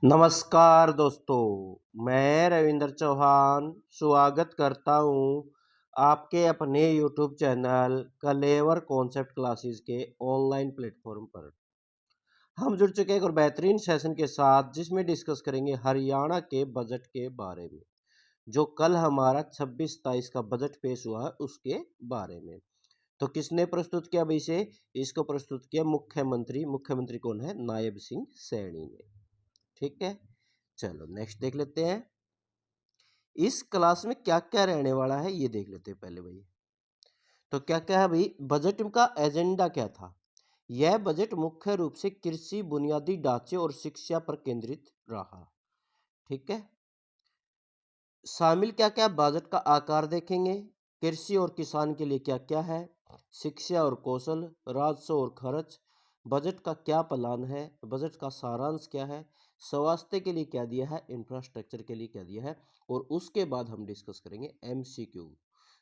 नमस्कार दोस्तों, मैं रविंद्र चौहान स्वागत करता हूं आपके अपने YouTube चैनल कलेवर कॉन्सेप्ट क्लासेस के ऑनलाइन प्लेटफॉर्म पर। हम जुड़ चुके हैं एक और बेहतरीन सेशन के साथ जिसमें डिस्कस करेंगे हरियाणा के बजट के बारे में, जो कल हमारा 26-27 का बजट पेश हुआ है उसके बारे में। तो किसने प्रस्तुत किया भाई इसे? इसको प्रस्तुत किया मुख्यमंत्री। मुख्यमंत्री कौन है? नायब सिंह सैनी ने। ठीक है, चलो नेक्स्ट देख लेते हैं। इस क्लास में क्या क्या रहने वाला है ये देख लेते हैं पहले भाई। तो क्या क्या है भाई, बजट का एजेंडा क्या था? यह बजट मुख्य रूप से कृषि, बुनियादी ढांचे और शिक्षा पर केंद्रित रहा। ठीक है, शामिल क्या क्या? बजट का आकार देखेंगे, कृषि और किसान के लिए क्या क्या है, शिक्षा और कौशल, राजस्व और खर्च, बजट का क्या प्लान है, बजट का सारांश क्या है, स्वास्थ्य के लिए क्या दिया है, इंफ्रास्ट्रक्चर के लिए क्या दिया है, और उसके बाद हम डिस्कस करेंगे एमसीक्यू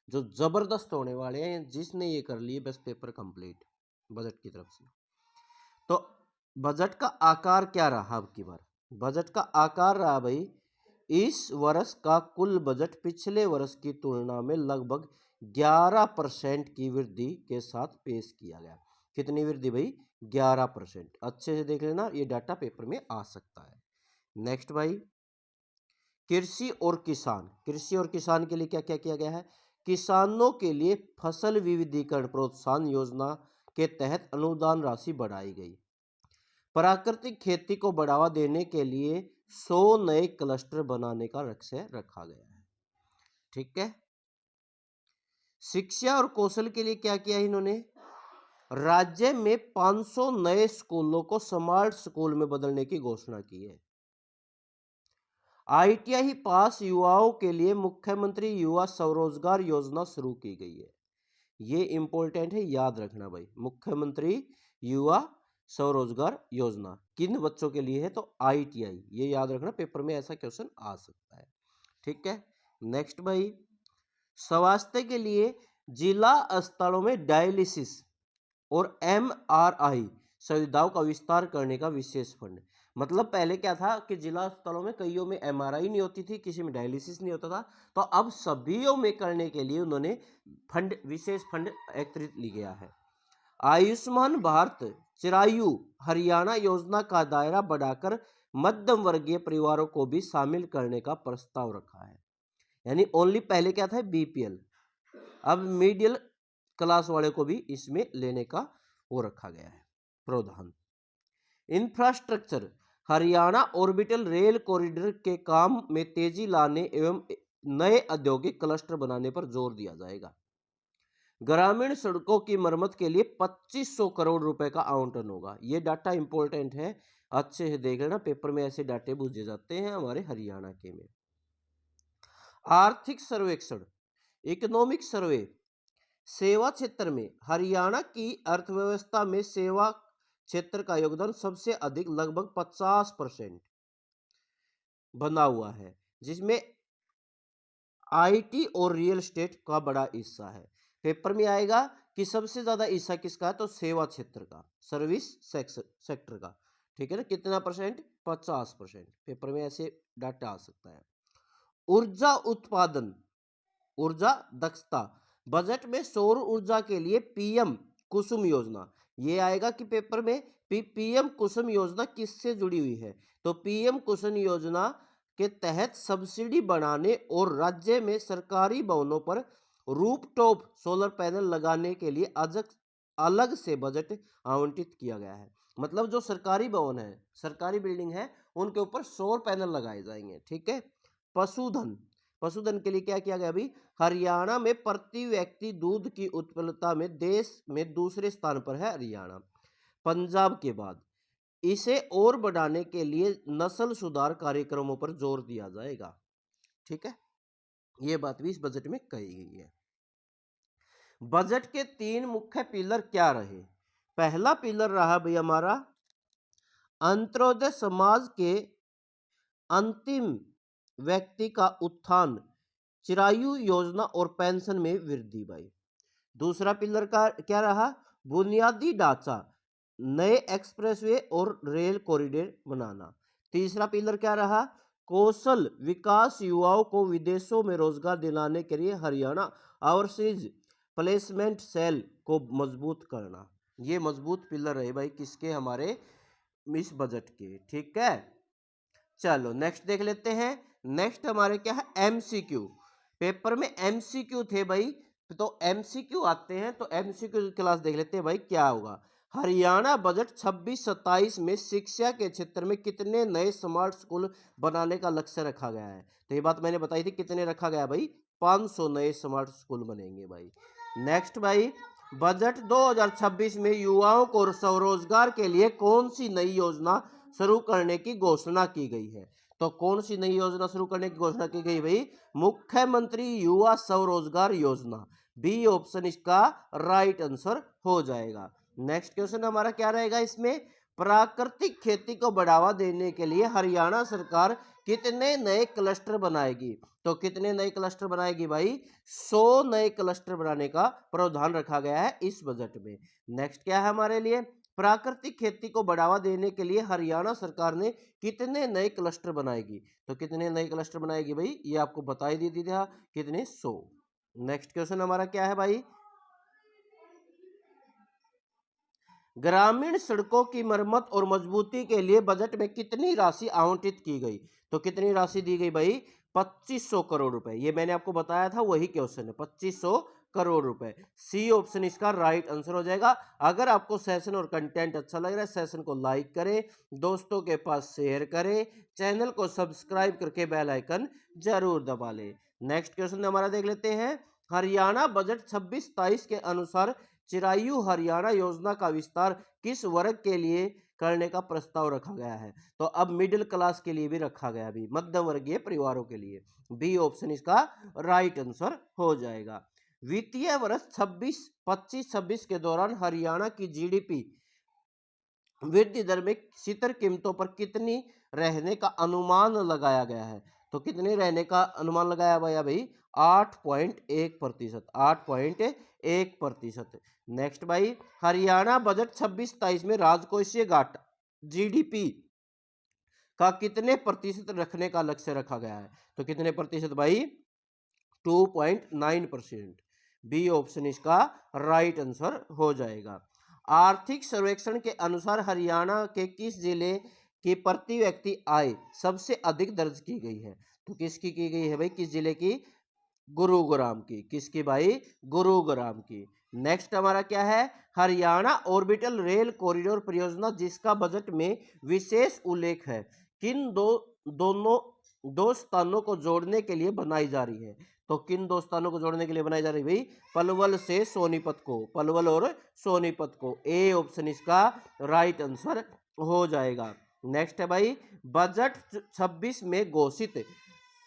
जो जबरदस्त होने वाले हैं। जिसने ये कर लिए बस पेपर कंप्लीट बजट की तरफ से। तो बजट का आकार क्या रहा अब की बार? बजट का आकार रहा भाई, इस वर्ष का कुल बजट पिछले वर्ष की तुलना में लगभग 11% की वृद्धि के साथ पेश किया गया। कितनी वृद्धि भाई? 11%। अच्छे से देख लेना, ये डाटा पेपर में आ सकता है। नेक्स्ट भाई, कृषि और किसान। कृषि और किसान के लिए क्या क्या किया गया है? किसानों के लिए फसल विविधीकरण प्रोत्साहन योजना के तहत अनुदान राशि बढ़ाई गई। प्राकृतिक खेती को बढ़ावा देने के लिए 100 नए क्लस्टर बनाने का लक्ष्य रखा गया है। ठीक है, शिक्षा और कौशल के लिए क्या किया इन्होंने? राज्य में 500 नए स्कूलों को स्मार्ट स्कूल में बदलने की घोषणा की है। आईटीआई पास युवाओं के लिए मुख्यमंत्री युवा स्वरोजगार योजना शुरू की गई है। ये इंपॉर्टेंट है, याद रखना भाई। मुख्यमंत्री युवा स्वरोजगार योजना किन बच्चों के लिए है? तो आईटीआई, ये याद रखना, पेपर में ऐसा क्वेश्चन आ सकता है। ठीक है, नेक्स्ट भाई, स्वास्थ्य के लिए जिला अस्पतालों में डायलिसिस और एमआरआई सुविधाओं का विस्तार करने का विशेष फंड। मतलब पहले क्या था कि जिला अस्पतालों में कईयों में एमआरआई नहीं होती थी, किसी में डायलिसिस नहीं होता था, तो अब सभीयों में करने के लिए उन्होंने फंड, विशेष फंड एकत्रित लिया गया है। आयुष्मान भारत चिरायु हरियाणा योजना का दायरा बढ़ाकर मध्यम वर्गीय परिवारों को भी शामिल करने का प्रस्ताव रखा है। यानी ओनली पहले क्या था? बीपीएल, अब मिडिल क्लास वाले को भी इसमें लेने का वो रखा गया है प्रावधान। Infrastructure, Haryana orbital rail corridor के काम में तेजी लाने एवं नए औद्योगिक क्लस्टर बनाने पर जोर दिया जाएगा। ग्रामीण सड़कों की मरम्मत के लिए 2500 करोड़ रुपए का आवंटन होगा। ये डाटा इंपॉर्टेंट है, अच्छे से देख लेना, पेपर में ऐसे डाटे पूछे जाते हैं हमारे हरियाणा के में। आर्थिक सर्वेक्षण, इकोनॉमिक सर्वे, सेवा क्षेत्र में हरियाणा की अर्थव्यवस्था में सेवा क्षेत्र का योगदान सबसे अधिक लगभग 50% बना हुआ है, जिसमें आईटी और रियल एस्टेट का बड़ा हिस्सा है। पेपर में आएगा कि सबसे ज्यादा हिस्सा किसका है? तो सेवा क्षेत्र का, सर्विस सेक्टर का। ठीक है ना, कितना परसेंट? 50%। पेपर में ऐसे डाटा आ सकता है। ऊर्जा उत्पादन, ऊर्जा दक्षता, बजट में सौर ऊर्जा के लिए पीएम कुसुम योजना, ये आएगा कि पेपर में पीएम कुसुम योजना किससे जुड़ी हुई है? तो पीएम कुसुम योजना के तहत सब्सिडी बढ़ाने और राज्य में सरकारी भवनों पर रूफटॉप सोलर पैनल लगाने के लिए अलग से बजट आवंटित किया गया है। मतलब जो सरकारी भवन है, सरकारी बिल्डिंग है, उनके ऊपर सौर पैनल लगाए जाएंगे। ठीक है, पशुधन, पशुधन के लिए क्या किया गया अभी? हरियाणा में प्रति व्यक्ति दूध की उत्पादकता में देश में दूसरे स्थान पर है हरियाणा, पंजाब के बाद। इसे और बढ़ाने के लिए नस्ल सुधार कार्यक्रमों पर जोर दिया जाएगा। ठीक है, यह बात भी इस बजट में कही गई है। बजट के 3 मुख्य पिलर क्या रहे? पहला पिलर रहा भाई हमारा अंत्योदय समाज के अंतिम व्यक्ति का उत्थान, चिरायु योजना और पेंशन में वृद्धि भाई। दूसरा पिलर का क्या रहा? बुनियादी ढांचा, नए एक्सप्रेसवे और रेल कॉरिडोर बनाना। तीसरा पिलर क्या रहा? कौशल विकास, युवाओं को विदेशों में रोजगार दिलाने के लिए हरियाणा ओवरसीज प्लेसमेंट सेल को मजबूत करना। ये मजबूत पिलर रहे भाई किसके? हमारे इस बजट के। ठीक है, चलो नेक्स्ट देख लेते हैं। नेक्स्ट हमारे क्या है? एमसीक्यू। पेपर में एमसीक्यू थे भाई, तो एमसीक्यू आते हैं, तो एमसीक्यू क्लास देख लेते हैं भाई क्या होगा। हरियाणा बजट 26-27 में शिक्षा के क्षेत्र में कितने नए स्मार्ट स्कूल बनाने का लक्ष्य रखा गया है? तो ये बात मैंने बताई थी, कितने रखा गया भाई? 500 नए स्मार्ट स्कूल बनेंगे भाई। नेक्स्ट भाई, बजट 2026 में युवाओं को स्वरोजगार के लिए कौन सी नई योजना शुरू करने की घोषणा की गई है? तो कौन सी नई योजना शुरू करने की घोषणा की गई भाई? मुख्यमंत्री युवा स्वरोजगार योजना। बी ऑप्शन इसका राइट आंसर हो जाएगा। नेक्स्ट क्वेश्चन हमारा क्या रहेगा इसमें? प्राकृतिक खेती को बढ़ावा देने के लिए हरियाणा सरकार कितने नए क्लस्टर बनाएगी? तो कितने नए क्लस्टर बनाएगी भाई? 100 नए क्लस्टर बनाने का प्रावधान रखा गया है इस बजट में। नेक्स्ट क्या है हमारे लिए? प्राकृतिक खेती को बढ़ावा देने के लिए हरियाणा सरकार ने कितने नए क्लस्टर बनाएगी? तो कितने नए क्लस्टर बनाएगी भाई? ये आपको बता ही दी था, कितने? 100। नेक्स्ट क्वेश्चन हमारा क्या है भाई? ग्रामीण सड़कों की मरम्मत और मजबूती के लिए बजट में कितनी राशि आवंटित की गई? तो कितनी राशि दी गई भाई? 2500 करोड़ रुपए। ये मैंने आपको बताया था, वही क्वेश्चन है, 2500 करोड़ रुपए। सी ऑप्शन इसका राइट आंसर हो जाएगा। अगर आपको सेशन और कंटेंट अच्छा लग रहा है, सेशन को लाइक करें, दोस्तों के पास शेयर करें, चैनल को सब्सक्राइब करके बेल आइकन जरूर दबा लें। नेक्स्ट क्वेश्चन हमारा देख लेते हैं। हरियाणा बजट 26-27 के अनुसार चिरायु हरियाणा योजना का विस्तार किस वर्ग के लिए करने का प्रस्ताव रखा गया है? तो अब मिडिल क्लास के लिए भी रखा गया, भी मध्यम वर्गीय परिवारों के लिए। बी ऑप्शन इसका राइट आंसर हो जाएगा। वित्तीय वर्ष 26-25-26 के दौरान हरियाणा की जीडीपी वृद्धि दर में शीतर कीमतों पर कितनी रहने का अनुमान लगाया गया है? तो कितने रहने का अनुमान लगाया गया भाई? 8.1%। 8.1%। नेक्स्ट भाई, हरियाणा बजट 26-27 में राजकोषीय घाटा जीडीपी का कितने प्रतिशत रखने का लक्ष्य रखा गया है? तो कितने प्रतिशत भाई? 2.9%। बी ऑप्शन इसका राइट आंसर हो जाएगा। आर्थिक सर्वेक्षण के अनुसार हरियाणा के किस जिले की प्रति व्यक्ति आय सबसे अधिक दर्ज की गई है? तो किसकी की गई है भाई? किस जिले की? गुरुग्राम की। किसकी भाई? गुरुग्राम की। नेक्स्ट हमारा क्या है? हरियाणा ऑर्बिटल रेल कॉरिडोर परियोजना जिसका बजट में विशेष उल्लेख है, किन दोनों दो स्थानों को जोड़ने के लिए बनाई जा रही है? तो किन दो स्थानों को जोड़ने के लिए बनाई जा रही है भाई? पलवल से सोनीपत को। पलवल और सोनीपत को। ए ऑप्शन इसका राइट आंसर हो जाएगा। नेक्स्ट है भाई, बजट 26 में घोषित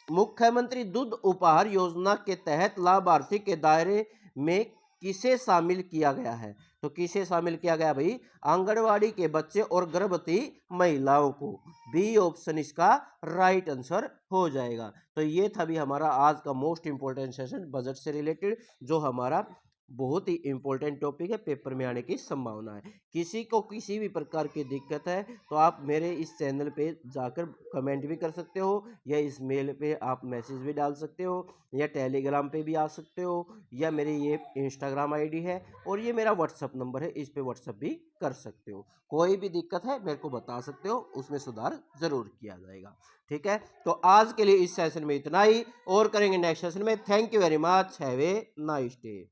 मुख्यमंत्री दूध उपहार योजना के तहत लाभार्थी के दायरे में किसे शामिल किया गया है? तो किसे शामिल किया गया भाई? आंगनवाड़ी के बच्चे और गर्भवती महिलाओं को। बी ऑप्शन इसका राइट आंसर हो जाएगा। तो ये था भी हमारा आज का मोस्ट इंपॉर्टेंट सेशन बजट से रिलेटेड, जो हमारा बहुत ही इंपॉर्टेंट टॉपिक है, पेपर में आने की संभावना है। किसी को किसी भी प्रकार की दिक्कत है तो आप मेरे इस चैनल पे जाकर कमेंट भी कर सकते हो, या इस मेल पे आप मैसेज भी डाल सकते हो, या टेलीग्राम पे भी आ सकते हो, या मेरी ये इंस्टाग्राम आईडी है और ये मेरा व्हाट्सअप नंबर है, इस पे व्हाट्सअप भी कर सकते हो। कोई भी दिक्कत है मेरे को बता सकते हो, उसमें सुधार जरूर किया जाएगा। ठीक है, तो आज के लिए इस सेशन में इतना ही, और करेंगे नेक्स्ट सेशन में। Thank you very much. Have a nice day.